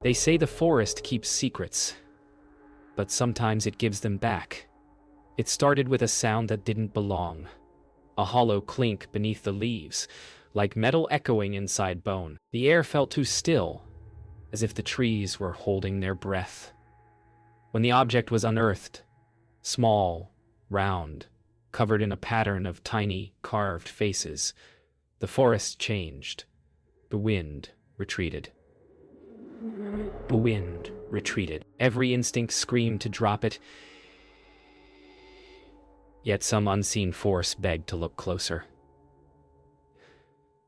They say the forest keeps secrets, but sometimes it gives them back. It started with a sound that didn't belong. A hollow clink beneath the leaves, like metal echoing inside bone. The air felt too still, as if the trees were holding their breath. When the object was unearthed, small, round, covered in a pattern of tiny, carved faces, the forest changed. The wind retreated. The wind retreated. Every instinct screamed to drop it, yet some unseen force begged to look closer.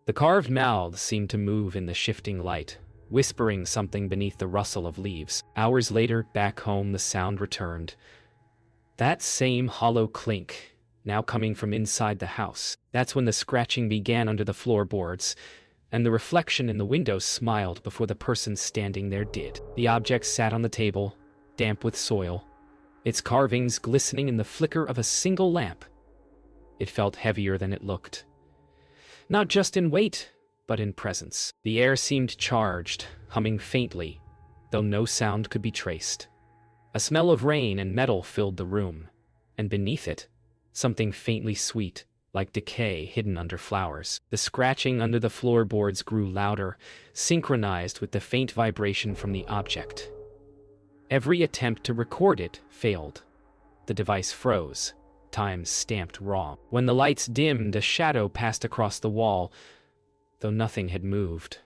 The carved mouths seemed to move in the shifting light, whispering something beneath the rustle of leaves. Hours later, back home, the sound returned. That same hollow clink, now coming from inside the house. That's when the scratching began under the floorboards, and the reflection in the window smiled before the person standing there did. The object sat on the table, damp with soil, its carvings glistening in the flicker of a single lamp. It felt heavier than it looked. Not just in weight, but in presence. The air seemed charged, humming faintly, though no sound could be traced. A smell of rain and metal filled the room, and beneath it, something faintly sweet, like decay hidden under flowers. The scratching under the floorboards grew louder, synchronized with the faint vibration from the object. Every attempt to record it failed. The device froze, time stamped wrong. When the lights dimmed, a shadow passed across the wall, though nothing had moved.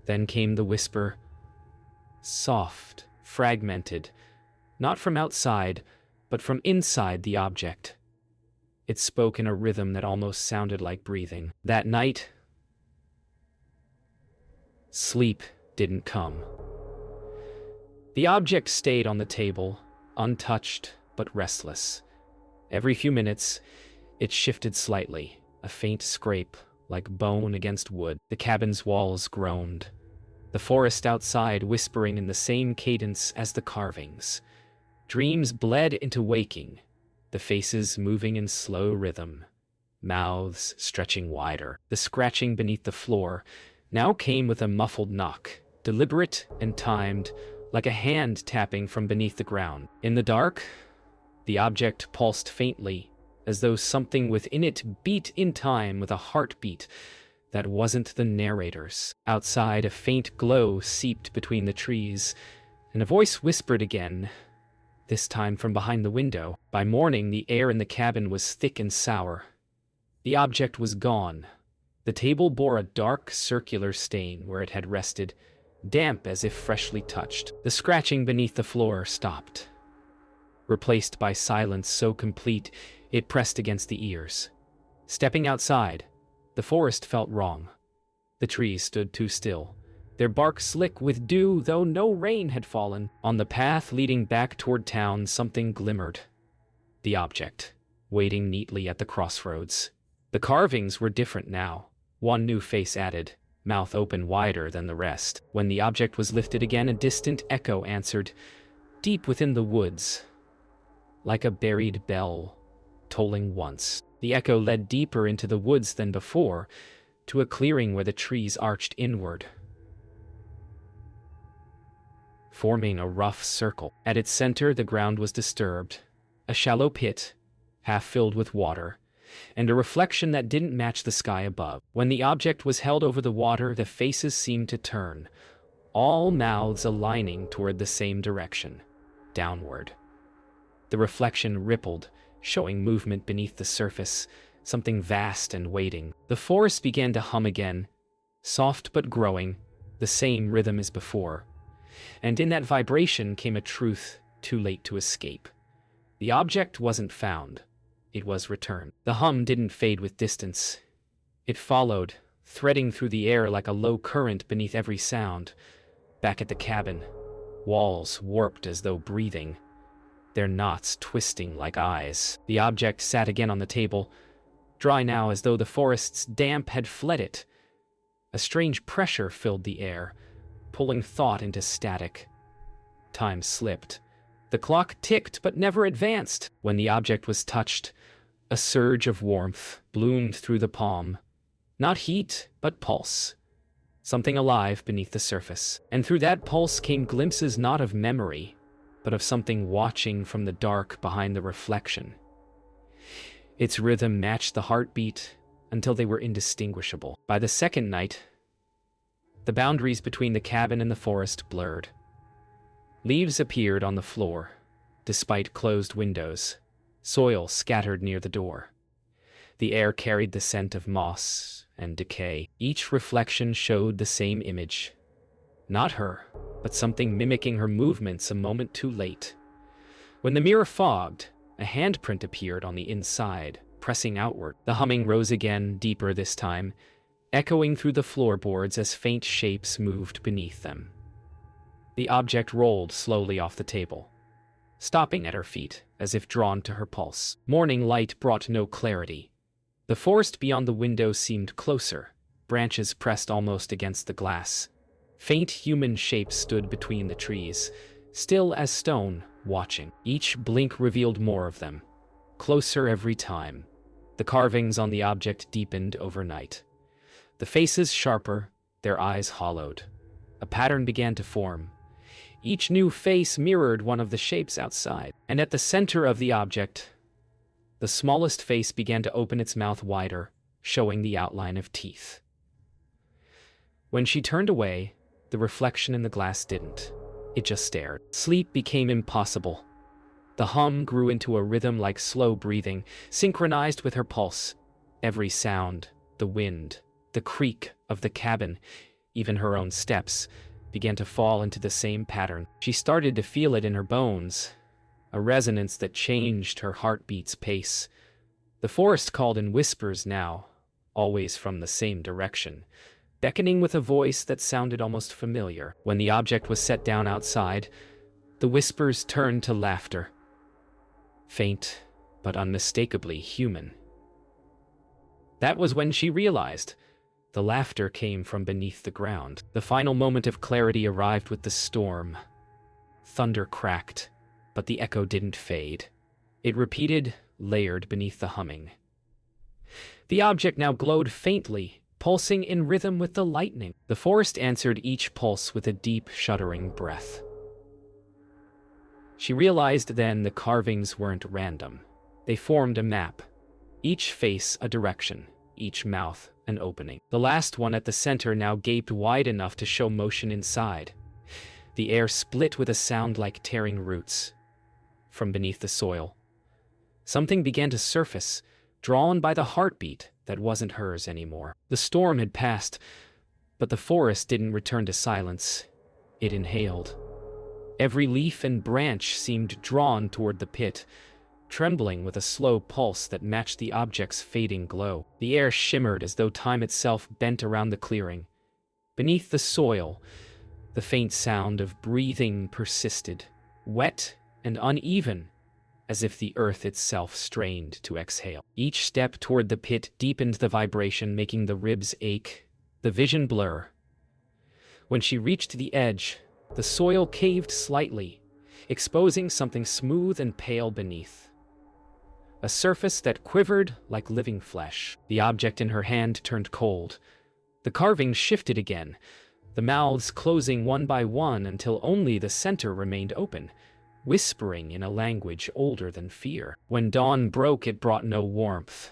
Then came the whisper, soft, fragmented, not from outside, but from inside the object. It spoke in a rhythm that almost sounded like breathing. That night, sleep didn't come. The object stayed on the table, untouched but restless. Every few minutes, it shifted slightly, a faint scrape, like bone against wood. The cabin's walls groaned, the forest outside whispering in the same cadence as the carvings. Dreams bled into waking, the faces moving in slow rhythm, mouths stretching wider. The scratching beneath the floor now came with a muffled knock, deliberate and timed, like a hand tapping from beneath the ground. In the dark, the object pulsed faintly, as though something within it beat in time with a heartbeat that wasn't the narrator's. Outside, a faint glow seeped between the trees, and a voice whispered again, this time from behind the window. By morning, the air in the cabin was thick and sour. The object was gone. The table bore a dark, circular stain where it had rested, damp as if freshly touched. The scratching beneath the floor stopped, replaced by silence so complete it pressed against the ears. Stepping outside, the forest felt wrong. The trees stood too still, their bark slick with dew, though no rain had fallen. On the path leading back toward town, something glimmered. The object, waiting neatly at the crossroads. The carvings were different now, one new face added, mouth open wider than the rest. When the object was lifted again, a distant echo answered, deep within the woods, like a buried bell, tolling once. The echo led deeper into the woods than before, to a clearing where the trees arched inward, forming a rough circle. At its center, the ground was disturbed, a shallow pit, half filled with water, and a reflection that didn't match the sky above. When the object was held over the water, the faces seemed to turn, all mouths aligning toward the same direction, downward. The reflection rippled, showing movement beneath the surface, something vast and waiting. The forest began to hum again, soft but growing, the same rhythm as before. And in that vibration came a truth too late to escape. The object wasn't found. It was returned. The hum didn't fade with distance. It followed, threading through the air like a low current beneath every sound. Back at the cabin, walls warped as though breathing, their knots twisting like eyes. The object sat again on the table, dry now as though the forest's damp had fled it. A strange pressure filled the air, pulling thought into static. Time slipped. The clock ticked but never advanced. When the object was touched, a surge of warmth bloomed through the palm. Not heat, but pulse. something alive beneath the surface. And through that pulse came glimpses not of memory, but of something watching from the dark behind the reflection. Its rhythm matched the heartbeat until they were indistinguishable. By the second night, the boundaries between the cabin and the forest blurred. Leaves appeared on the floor, despite closed windows, soil scattered near the door. The air carried the scent of moss and decay. Each reflection showed the same image. Not her, but something mimicking her movements a moment too late. When the mirror fogged, a handprint appeared on the inside, pressing outward. The humming rose again, deeper this time, echoing through the floorboards as faint shapes moved beneath them. The object rolled slowly off the table, stopping at her feet, as if drawn to her pulse. Morning light brought no clarity. The forest beyond the window seemed closer, branches pressed almost against the glass. Faint human shapes stood between the trees, still as stone, watching. Each blink revealed more of them, closer every time. The carvings on the object deepened overnight. The faces sharper, their eyes hollowed. A pattern began to form. Each new face mirrored one of the shapes outside, and at the center of the object, the smallest face began to open its mouth wider, showing the outline of teeth. When she turned away, the reflection in the glass didn't. It just stared. Sleep became impossible. The hum grew into a rhythm like slow breathing, synchronized with her pulse. Every sound, the wind, the creak of the cabin, even her own steps, began to fall into the same pattern. She started to feel it in her bones, a resonance that changed her heartbeat's pace. The forest called in whispers now, always from the same direction, beckoning with a voice that sounded almost familiar. When the object was set down outside, the whispers turned to laughter. Faint, but unmistakably human. That was when she realized. The laughter came from beneath the ground. The final moment of clarity arrived with the storm. Thunder cracked, but the echo didn't fade. It repeated, layered beneath the humming. The object now glowed faintly, pulsing in rhythm with the lightning. The forest answered each pulse with a deep, shuddering breath. She realized then the carvings weren't random. They formed a map, each face a direction, each mouth an opening. The last one at the center now gaped wide enough to show motion inside. The air split with a sound like tearing roots. From beneath the soil, something began to surface, drawn by the heartbeat that wasn't hers anymore. The storm had passed, but the forest didn't return to silence. It inhaled. Every leaf and branch seemed drawn toward the pit, trembling with a slow pulse that matched the object's fading glow. The air shimmered as though time itself bent around the clearing. Beneath the soil, the faint sound of breathing persisted, wet and uneven, as if the earth itself strained to exhale. Each step toward the pit deepened the vibration, making the ribs ache, the vision blur. When she reached the edge, the soil caved slightly, exposing something smooth and pale beneath. A surface that quivered like living flesh. The object in her hand turned cold. The carvings shifted again, the mouths closing one by one until only the center remained open, whispering in a language older than fear. When dawn broke, it brought no warmth.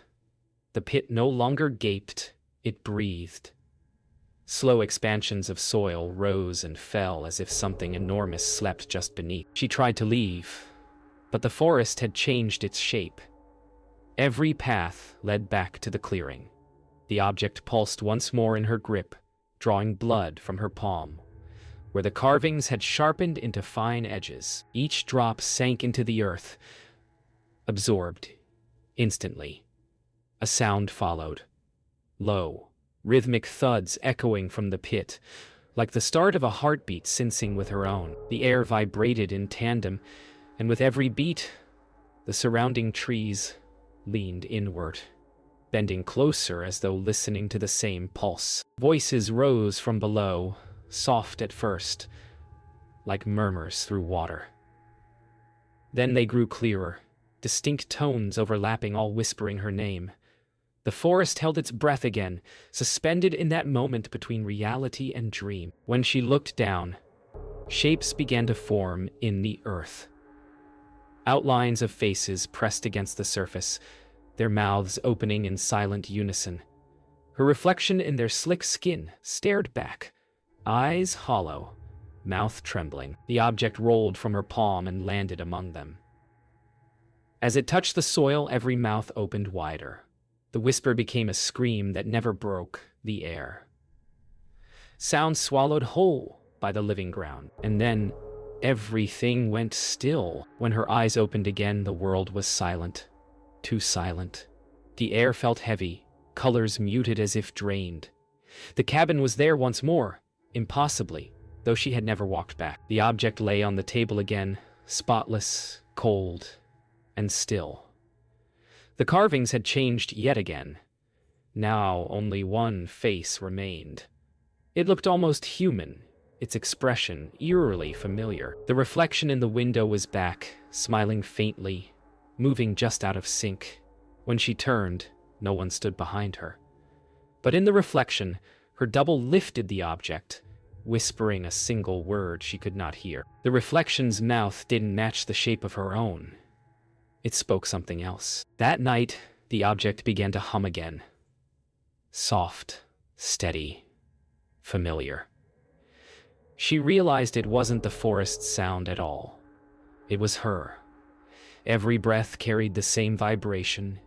The pit no longer gaped, it breathed. Slow expansions of soil rose and fell as if something enormous slept just beneath. She tried to leave, but the forest had changed its shape. Every path led back to the clearing. The object pulsed once more in her grip, drawing blood from her palm, where the carvings had sharpened into fine edges. Each drop sank into the earth, absorbed instantly. A sound followed, low, rhythmic thuds echoing from the pit, like the start of a heartbeat syncing with her own. The air vibrated in tandem, and with every beat, the surrounding trees leaned inward, bending closer as though listening to the same pulse. Voices rose from below, soft at first, like murmurs through water. Then they grew clearer, distinct tones overlapping, all whispering her name. The forest held its breath again, suspended in that moment between reality and dream. When she looked down, shapes began to form in the earth. Outlines of faces pressed against the surface, their mouths opening in silent unison. Her reflection in their slick skin stared back, eyes hollow, mouth trembling. The object rolled from her palm and landed among them. As it touched the soil, every mouth opened wider. The whisper became a scream that never broke the air. Sound swallowed whole by the living ground. And then everything went still. When her eyes opened again, the world was silent. Too silent. The air felt heavy, colors muted as if drained. The cabin was there once more, impossibly, though she had never walked back. The object lay on the table again, spotless, cold, and still. The carvings had changed yet again. Now only one face remained. It looked almost human, its expression eerily familiar. The reflection in the window was back, smiling faintly, moving just out of sync. When she turned, no one stood behind her. But in the reflection, her double lifted the object, whispering a single word she could not hear. The reflection's mouth didn't match the shape of her own. It spoke something else. That night, the object began to hum again. Soft, steady, familiar. She realized it wasn't the forest's sound at all. It was her. Every breath carried the same vibration,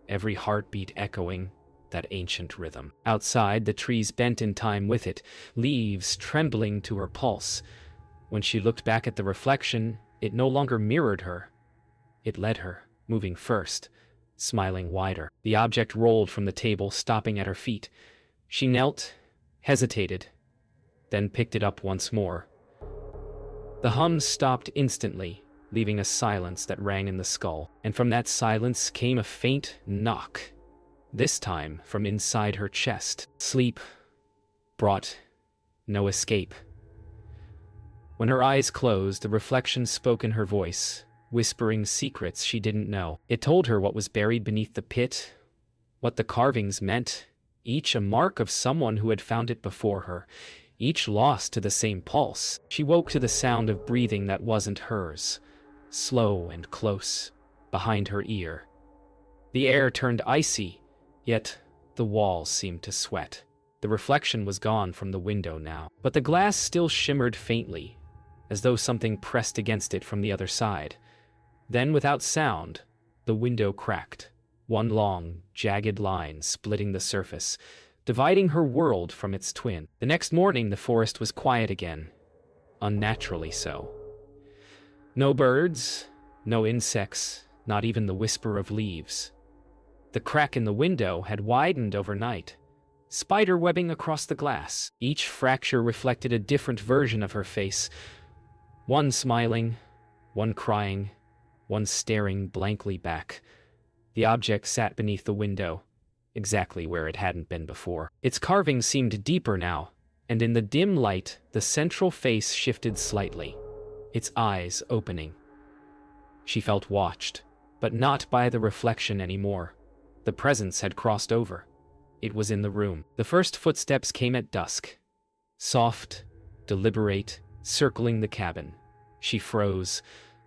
every heartbeat echoing that ancient rhythm. Outside, the trees bent in time with it, leaves trembling to her pulse. When she looked back at the reflection, it no longer mirrored her. It led her, moving first, smiling wider. The object rolled from the table, stopping at her feet. She knelt, hesitated, then picked it up once more. The hum stopped instantly, leaving a silence that rang in the skull. And from that silence came a faint knock, this time from inside her chest. Sleep brought no escape. When her eyes closed, the reflection spoke in her voice, whispering secrets she didn't know. It told her what was buried beneath the pit, what the carvings meant, each a mark of someone who had found it before her, each lost to the same pulse. She woke to the sound of breathing that wasn't hers, slow and close, behind her ear. The air turned icy, yet the walls seemed to sweat. The reflection was gone from the window now, but the glass still shimmered faintly, as though something pressed against it from the other side. Then, without sound, the window cracked, one long, jagged line splitting the surface, dividing her world from its twin. The next morning, the forest was quiet again, unnaturally so. No birds, no insects, not even the whisper of leaves. The crack in the window had widened overnight, spider webbing across the glass. Each fracture reflected a different version of her face, one smiling, one crying, one staring blankly back. The object sat beneath the window, exactly where it hadn't been before. Its carving seemed deeper now, and in the dim light, the central face shifted slightly, its eyes opening. She felt watched, but not by the reflection anymore. The presence had crossed over. It was in the room. The first footsteps came at dusk, soft, deliberate, circling the cabin. She froze,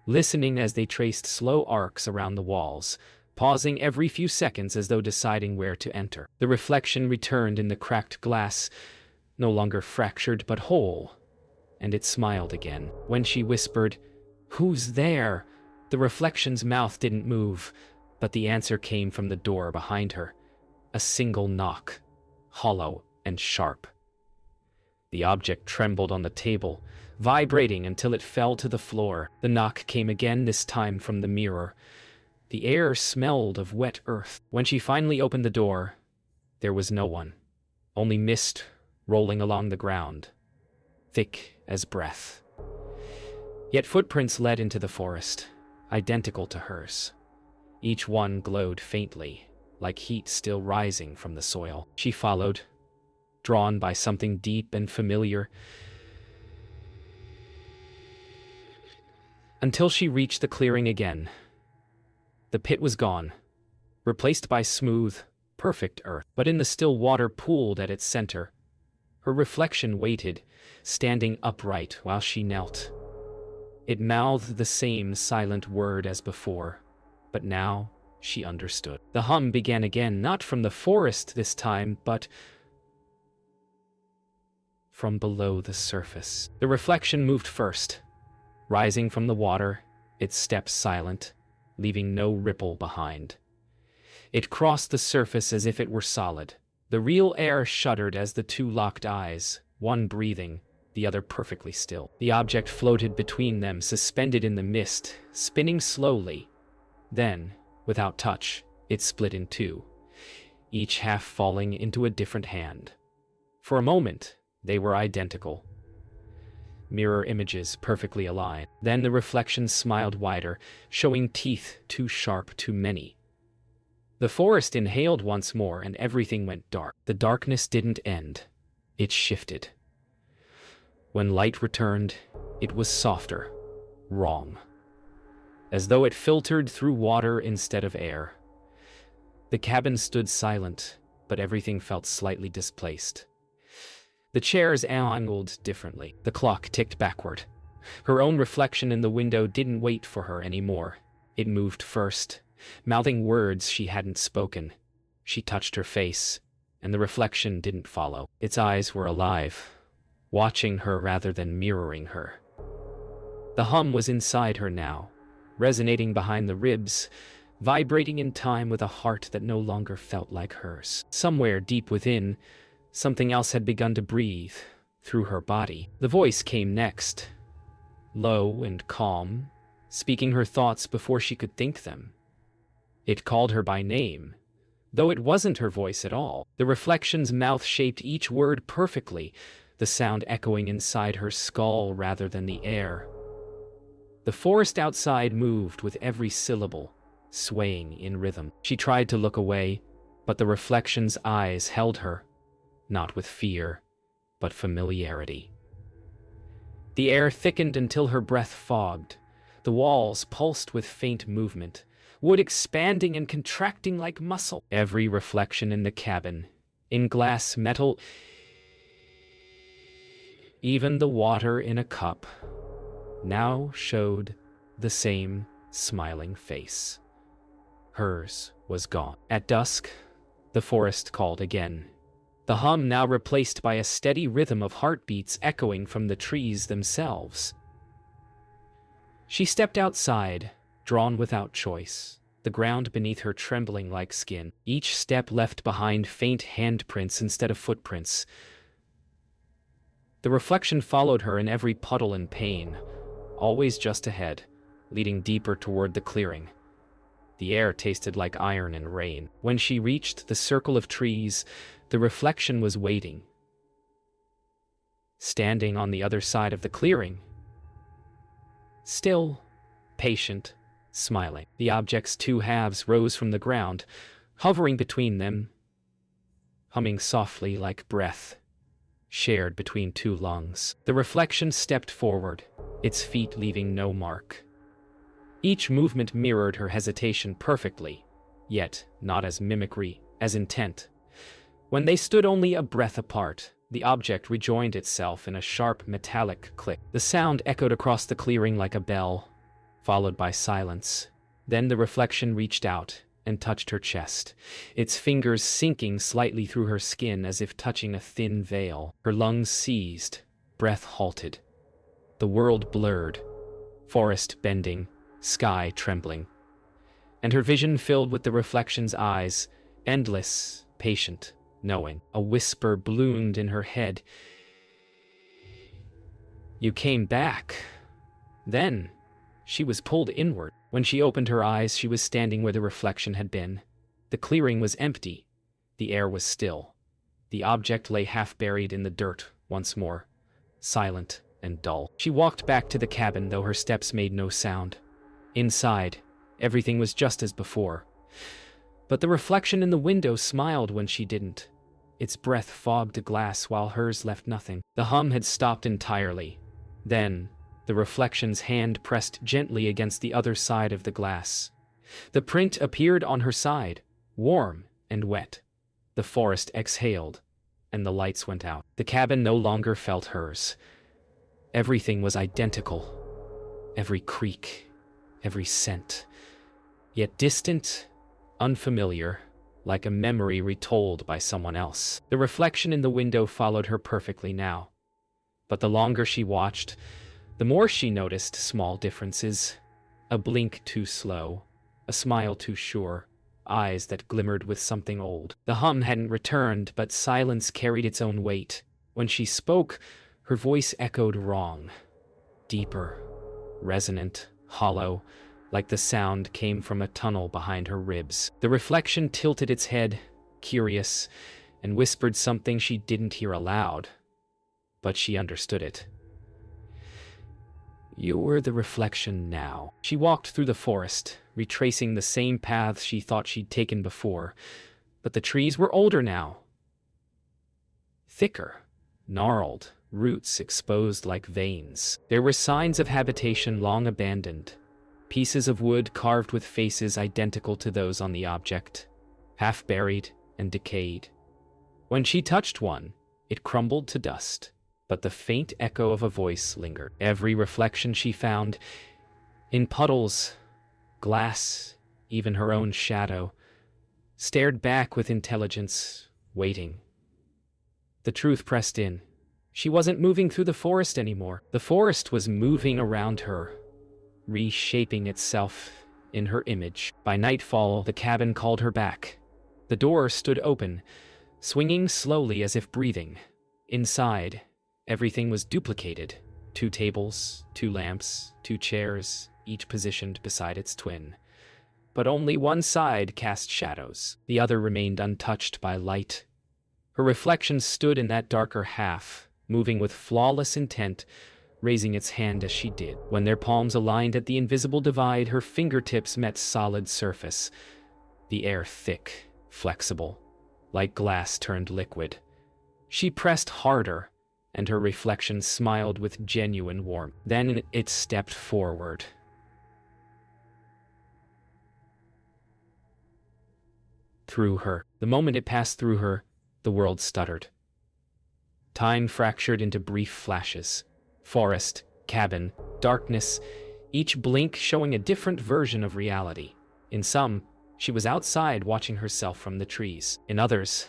listening as they traced slow arcs around the walls, pausing every few seconds as though deciding where to enter. The reflection returned in the cracked glass, no longer fractured but whole, and it smiled again. When she whispered, "Who's there?" the reflection's mouth didn't move, but the answer came from the door behind her. A single knock, hollow and sharp. The object trembled on the table, vibrating until it fell to the floor. The knock came again, this time from the mirror. The air smelled of wet earth. When she finally opened the door, there was no one, only mist rolling along the ground, thick as breath. Yet footprints led into the forest, identical to hers. Each one glowed faintly, like heat still rising from the soil. She followed, drawn by something deep and familiar, until she reached the clearing again. The pit was gone, replaced by smooth, perfect earth. But in the still water pooled at its center, her reflection waited, standing upright while she knelt. It mouthed the same silent word as before, but now she understood. The hum began again, not from the forest this time, but from below the surface. The reflection moved first, rising from the water, its steps silent, leaving no ripple behind. It crossed the surface as if it were solid. The real air shuddered as the two locked eyes, one breathing, the other perfectly still. The object floated between them, suspended in the mist, spinning slowly. Then, without touch, it split in two, each half falling into a different hand. For a moment, they were identical. Mirror images perfectly aligned. Then the reflection smiled wider, showing teeth too sharp, too many. The forest inhaled once more, and everything went dark. The darkness didn't end. It shifted. When light returned, it was softer, wrong, as though it filtered through water instead of air. The cabin stood silent, but everything felt slightly displaced. The chairs angled differently. The clock ticked backward. Her own reflection in the window didn't wait for her anymore. It moved first, mouthing words she hadn't spoken. She touched her face, and the reflection didn't follow. Its eyes were alive, watching her rather than mirroring her. The hum was inside her now, resonating behind the ribs, vibrating in time with a heart that no longer felt like hers. Somewhere deep within, something else had begun to breathe through her body. The voice came next, low and calm, speaking her thoughts before she could think them. It called her by name, though it wasn't her voice at all. The reflection's mouth shaped each word perfectly, the sound echoing inside her skull rather than the air. The forest outside moved with every syllable, swaying in rhythm. She tried to look away, but the reflection's eyes held her, not with fear, but familiarity. The air thickened until her breath fogged. The walls pulsed with faint movement, wood expanding and contracting like muscle. Every reflection in the cabin, in glass, metal, even the water in a cup, now showed the same smiling face. Hers was gone. At dusk, the forest called again. The hum now replaced by a steady rhythm of heartbeats echoing from the trees themselves. She stepped outside, drawn without choice, the ground beneath her trembling like skin. Each step left behind faint handprints instead of footprints. The reflection followed her in every puddle and pane, always just ahead, leading deeper toward the clearing. The air tasted like iron and rain. When she reached the circle of trees, the reflection was waiting, standing on the other side of the clearing. Still, patient, smiling. The object's two halves rose from the ground, hovering between them, humming softly like breath, shared between two lungs. The reflection stepped forward, its feet leaving no mark. Each movement mirrored her hesitation perfectly, yet not as mimicry, as intent. When they stood only a breath apart, the object rejoined itself in a sharp metallic click. The sound echoed across the clearing like a bell, followed by silence. Then the reflection reached out and touched her chest, its fingers sinking slightly through her skin as if touching a thin veil. Her lungs seized, breath halted. The world blurred, forest bending, sky trembling, and her vision filled with the reflection's eyes, endless, patient, knowing. A whisper bloomed in her head. "You came back." Then she was pulled inward. When she opened her eyes, she was standing where the reflection had been. The clearing was empty. The air was still. The object lay half buried in the dirt once more, silent and dull. She walked back to the cabin, though her steps made no sound. Inside, everything was just as before. But the reflection in the window smiled when she didn't. Its breath fogged the glass while hers left nothing. The hum had stopped entirely. Then, the reflection's hand pressed gently against the other side of the glass. The print appeared on her side, warm and wet. The forest exhaled, and the lights went out. The cabin no longer felt hers. Everything was identical. Every creak, every scent. Yet distant, unfamiliar, like a memory retold by someone else. The reflection in the window followed her perfectly now. But the longer she watched, the more she noticed small differences. A blink too slow, a smile too sure, eyes that glimmered with something old. The hum hadn't returned, but silence carried its own weight. When she spoke, her voice echoed wrong. Deeper, resonant, hollow, like the sound came from a tunnel behind her ribs. The reflection tilted its head, curious, and whispered something she didn't hear aloud. But she understood it. You were the reflection now. She walked through the forest, retracing the same paths she thought she'd taken before, but the trees were older now. Thicker, gnarled, roots exposed like veins. There were signs of habitation long abandoned, pieces of wood carved with faces identical to those on the object, half buried and decayed. When she touched one, it crumbled to dust. But the faint echo of a voice lingered. Every reflection she found, in puddles, glass, even her own shadow, stared back with intelligence, waiting. The truth pressed in. She wasn't moving through the forest anymore. The forest was moving around her, reshaping itself in her image. By nightfall, the cabin called her back. The door stood open, swinging slowly as if breathing. Inside, everything was duplicated. 2 tables, 2 lamps, 2 chairs, each positioned beside its twin. But only one side cast shadows. The other remained untouched by light. Her reflection stood in that darker half, moving with flawless intent, raising its hand as she did. When their palms aligned at the invisible divide, her fingertips met solid surface. The air thick, flexible, like glass turned liquid. She pressed harder, and her reflection smiled with genuine warmth. Then it stepped forward. Through her. The moment it passed through her, the world stuttered. Time fractured into brief flashes. Forest, cabin, darkness, each blink showing a different version of reality. In some, she was outside watching herself from the trees. In others,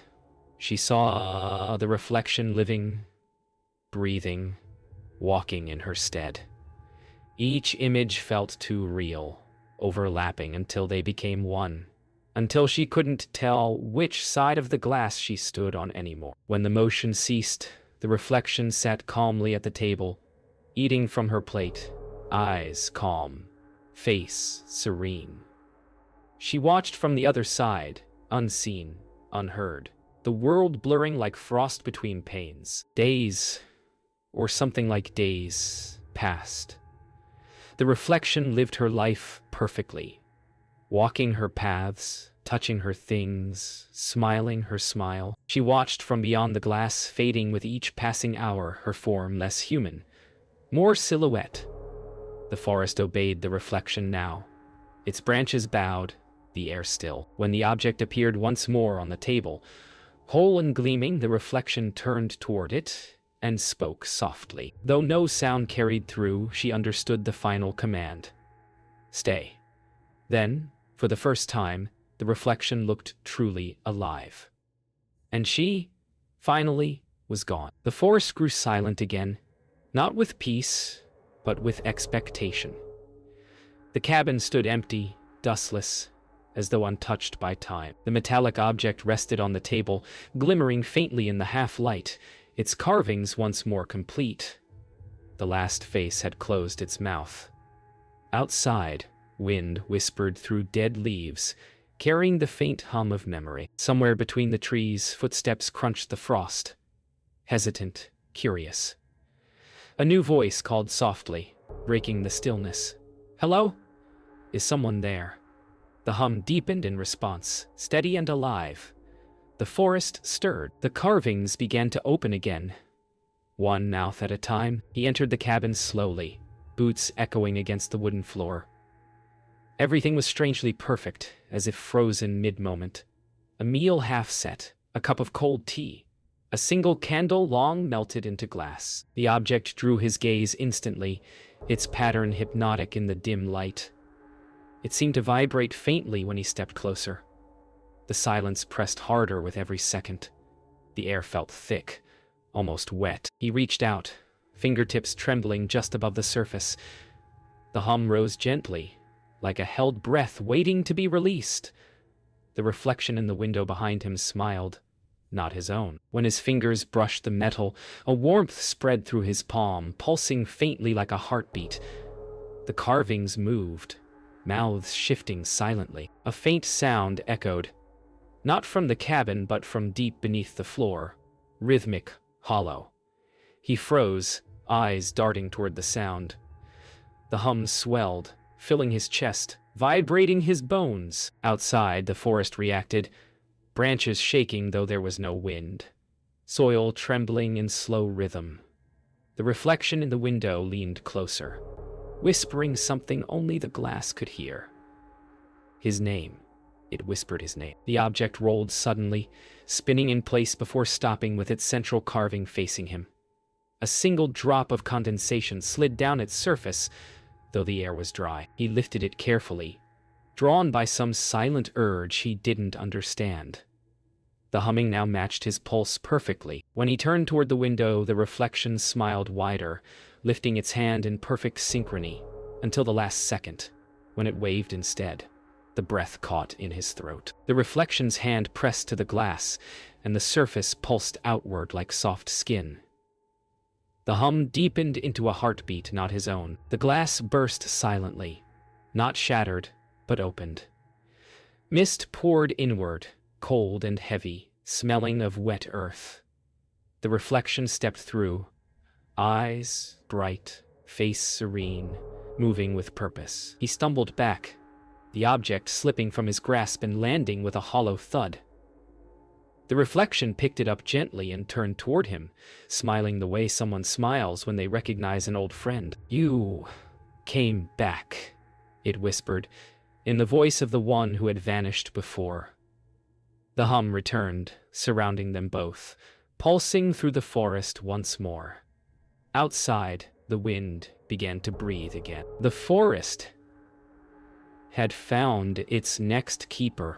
she saw the reflection living, breathing, walking in her stead. Each image felt too real, overlapping until they became one, until she couldn't tell which side of the glass she stood on anymore. When the motion ceased, the reflection sat calmly at the table, eating from her plate, eyes calm, face serene. She watched from the other side, unseen, unheard, the world blurring like frost between panes. Days, or something like days, passed. The reflection lived her life perfectly, walking her paths, touching her things, smiling her smile. She watched from beyond the glass, fading with each passing hour, her form less human, more silhouette. The forest obeyed the reflection now. Its branches bowed, the air still. When the object appeared once more on the table, whole and gleaming, the reflection turned toward it and spoke softly. Though no sound carried through, she understood the final command. Stay. Then, for the first time, the reflection looked truly alive. And she, finally, was gone. The forest grew silent again, not with peace, but with expectation. The cabin stood empty, dustless, as though untouched by time. The metallic object rested on the table, glimmering faintly in the half-light, its carvings once more complete. The last face had closed its mouth. Outside, wind whispered through dead leaves, carrying the faint hum of memory. Somewhere between the trees, footsteps crunched the frost. Hesitant, curious. A new voice called softly, breaking the stillness. Hello? Is someone there? The hum deepened in response, steady and alive. The forest stirred. The carvings began to open again. One mouth at a time, he entered the cabin slowly, boots echoing against the wooden floor. Everything was strangely perfect, as if frozen mid-moment. A meal half set, a cup of cold tea, a single candle long melted into glass. The object drew his gaze instantly, its pattern hypnotic in the dim light. It seemed to vibrate faintly when he stepped closer. The silence pressed harder with every second. The air felt thick, almost wet. He reached out, fingertips trembling just above the surface. The hum rose gently, like a held breath waiting to be released. The reflection in the window behind him smiled, not his own. When his fingers brushed the metal, a warmth spread through his palm, pulsing faintly like a heartbeat. The carvings moved, mouths shifting silently. A faint sound echoed, not from the cabin but from deep beneath the floor, rhythmic, hollow. He froze, eyes darting toward the sound. The hum swelled, filling his chest, vibrating his bones. Outside, the forest reacted, branches shaking though there was no wind, soil trembling in slow rhythm. The reflection in the window leaned closer, whispering something only the glass could hear. His name. It whispered his name. The object rolled suddenly, spinning in place before stopping with its central carving facing him. A single drop of condensation slid down its surface, though the air was dry. He lifted it carefully, drawn by some silent urge he didn't understand. The humming now matched his pulse perfectly. When he turned toward the window, the reflection smiled wider, lifting its hand in perfect synchrony, until the last second, when it waved instead. The breath caught in his throat. The reflection's hand pressed to the glass, and the surface pulsed outward like soft skin. The hum deepened into a heartbeat not his own. The glass burst silently, not shattered, but opened. Mist poured inward, cold and heavy, smelling of wet earth. The reflection stepped through, eyes bright, face serene, moving with purpose. He stumbled back, the object slipping from his grasp and landing with a hollow thud. The reflection picked it up gently and turned toward him, smiling the way someone smiles when they recognize an old friend. "You came back," it whispered, in the voice of the one who had vanished before. The hum returned, surrounding them both, pulsing through the forest once more. Outside, the wind began to breathe again. The forest had found its next keeper.